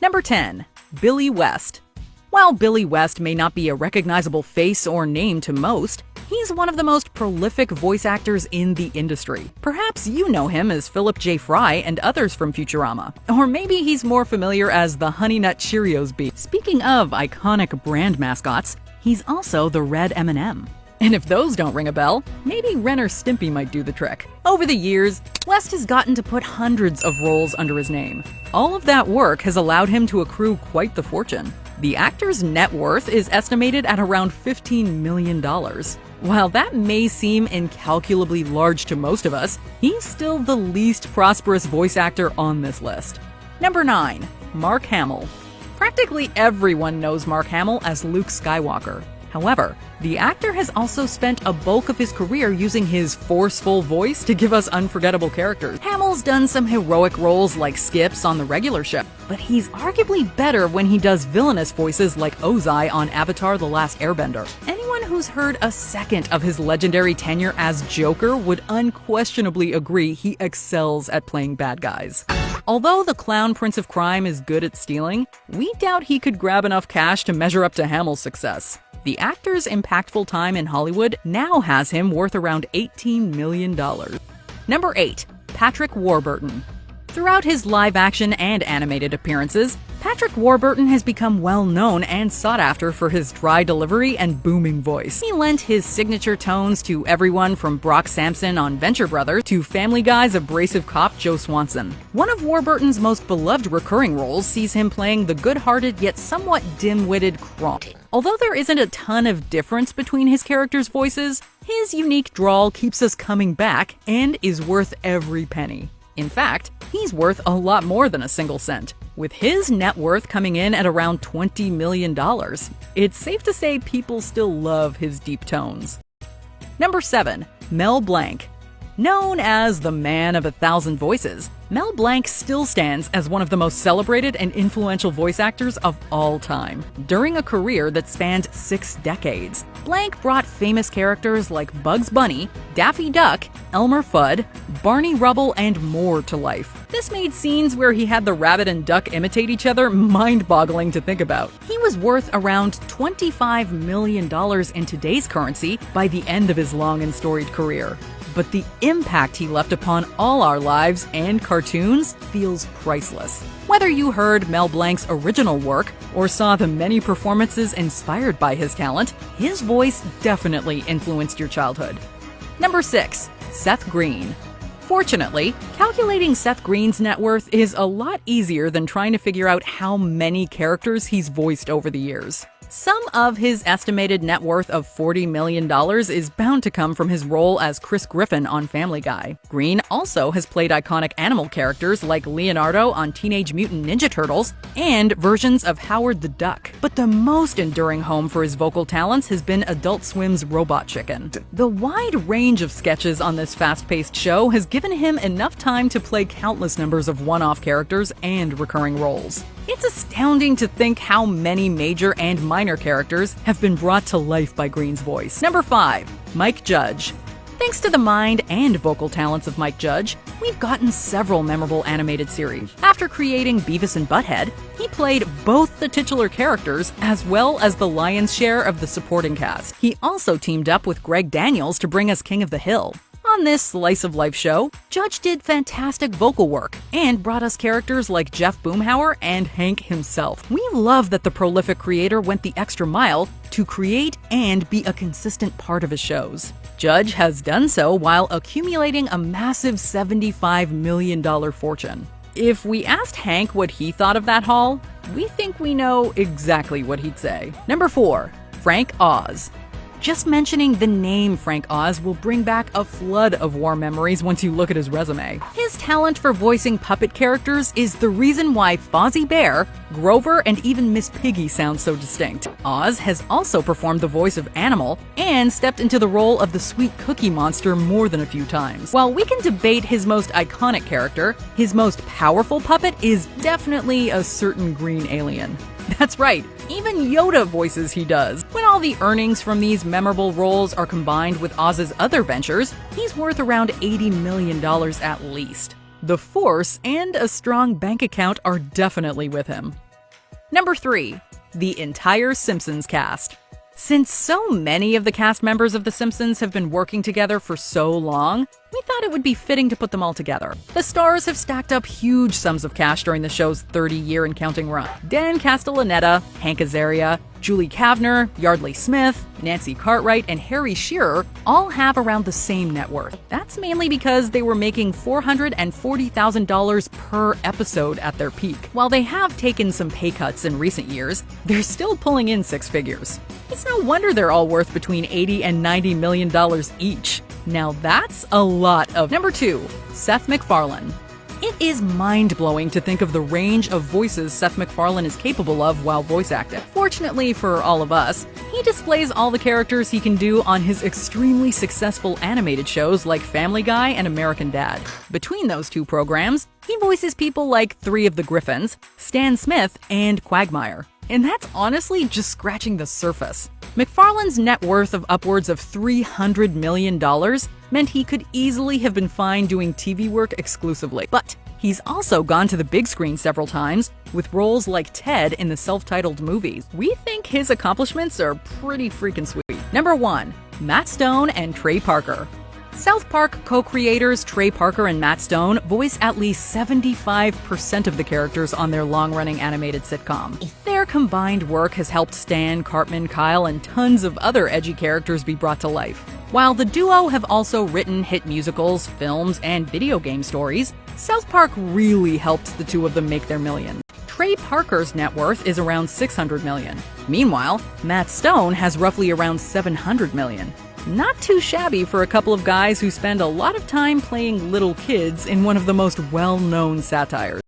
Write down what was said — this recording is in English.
Number 10. Billy West. While Billy West may not be a recognizable face or name to most, he's one of the most prolific voice actors in the industry. Perhaps you know him as Philip J. Fry and others from Futurama. Or maybe he's more familiar as the Honey Nut Cheerios bee. Speaking of iconic brand mascots, he's also the Red M&M. And if those don't ring a bell, maybe Ren or Stimpy might do the trick. Over the years, West has gotten to put hundreds of roles under his name. All of that work has allowed him to accrue quite the fortune. The actor's net worth is estimated at around $15 million. While that may seem incalculably large to most of us, he's still the least prosperous voice actor on this list. Number 9. Mark Hamill. Practically everyone knows Mark Hamill as Luke Skywalker. However, the actor has also spent a bulk of his career using his forceful voice to give us unforgettable characters. Hamill's done some heroic roles like Skips on the regular show, but he's arguably better when he does villainous voices like Ozai on Avatar: The Last Airbender. Anyone who's heard a second of his legendary tenure as Joker would unquestionably agree he excels at playing bad guys. Although the Clown Prince of Crime is good at stealing, we doubt he could grab enough cash to measure up to Hamill's success. The actor's impactful time in Hollywood now has him worth around $18 million. Number 8. Patrick Warburton. Throughout his live-action and animated appearances, Patrick Warburton has become well-known and sought after for his dry delivery and booming voice. He lent his signature tones to everyone from Brock Sampson on Venture Brothers to Family Guy's abrasive cop Joe Swanson. One of Warburton's most beloved recurring roles sees him playing the good-hearted yet somewhat dim-witted Kronk. Although there isn't a ton of difference between his characters' voices, his unique drawl keeps us coming back and is worth every penny. In fact, he's worth a lot more than a single cent, with his net worth coming in at around $20 million. It's safe to say people still love his deep tones. Number 7. Mel Blanc. Known as the Man of 1,000 Voices, Mel Blanc still stands as one of the most celebrated and influential voice actors of all time. During a career that spanned 6 decades, Blanc brought famous characters like Bugs Bunny, Daffy Duck, Elmer Fudd, Barney Rubble, and more to life. This made scenes where he had the rabbit and duck imitate each other mind-boggling to think about. He was worth around $25 million in today's currency by the end of his long and storied career. But the impact he left upon all our lives and cartoons feels priceless. Whether you heard Mel Blanc's original work or saw the many performances inspired by his talent, his voice definitely influenced your childhood. Number 6. Seth Green. Fortunately, calculating Seth Green's net worth is a lot easier than trying to figure out how many characters he's voiced over the years. Some of his estimated net worth of $40 million is bound to come from his role as Chris Griffin on Family Guy. Green also has played iconic animal characters like Leonardo on Teenage Mutant Ninja Turtles and versions of Howard the Duck. But the most enduring home for his vocal talents has been Adult Swim's Robot Chicken. The wide range of sketches on this fast-paced show has given him enough time to play countless numbers of one-off characters and recurring roles. It's astounding to think how many major and minor characters have been brought to life by Green's voice. Number 5. Mike Judge. Thanks to the mind and vocal talents of Mike Judge, we've gotten several memorable animated series. After creating Beavis and Butthead, he played both the titular characters as well as the lion's share of the supporting cast. He also teamed up with Greg Daniels to bring us King of the Hill. On this slice-of-life show, Judge did fantastic vocal work and brought us characters like Jeff Boomhauer and Hank himself. We love that the prolific creator went the extra mile to create and be a consistent part of his shows. Judge has done so while accumulating a massive $75 million fortune. If we asked Hank what he thought of that haul, we think we know exactly what he'd say. Number 4. Frank Oz. Just mentioning the name Frank Oz will bring back a flood of war memories once you look at his resume. His talent for voicing puppet characters is the reason why Fozzie Bear, Grover, and even Miss Piggy sound so distinct. Oz has also performed the voice of Animal and stepped into the role of the Sweet Cookie Monster more than a few times. While we can debate his most iconic character, his most powerful puppet is definitely a certain green alien. That's right, even Yoda voices he does. When all the earnings from these memorable roles are combined with Oz's other ventures, he's worth around $80 million at least. The Force and a strong bank account are definitely with him. Number 3. The entire Simpsons cast. Since so many of the cast members of The Simpsons have been working together for so long, we thought it would be fitting to put them all together. The stars have stacked up huge sums of cash during the show's 30-year and counting run. Dan Castellaneta, Hank Azaria, Julie Kavner, Yardley Smith, Nancy Cartwright, and Harry Shearer all have around the same net worth. That's mainly because they were making $440,000 per episode at their peak. While they have taken some pay cuts in recent years, they're still pulling in six figures. It's no wonder they're all worth between $80 and $90 million each. Now that's a lot of. Number 2. Seth MacFarlane. It is mind-blowing to think of the range of voices Seth MacFarlane is capable of while voice acting. Fortunately for all of us, he displays all the characters he can do on his extremely successful animated shows like Family Guy and American Dad. Between those two programs, he voices people like 3 of the Griffins, Stan Smith, and Quagmire. And that's honestly just scratching the surface. MacFarlane's net worth of upwards of $300 million meant he could easily have been fine doing TV work exclusively. But he's also gone to the big screen several times, with roles like Ted in the self-titled movies. We think his accomplishments are pretty freaking sweet. Number 1. Matt Stone and Trey Parker. South Park co-creators Trey Parker and Matt Stone voice at least 75% of the characters on their long-running animated sitcom. Their combined work has helped Stan, Cartman, Kyle, and tons of other edgy characters be brought to life. While the duo have also written hit musicals, films, and video game stories, South Park really helped the two of them make their millions. Trey Parker's net worth is around $600 million. Meanwhile, Matt Stone has roughly around $700 million. Not too shabby for a couple of guys who spend a lot of time playing little kids in one of the most well-known satires.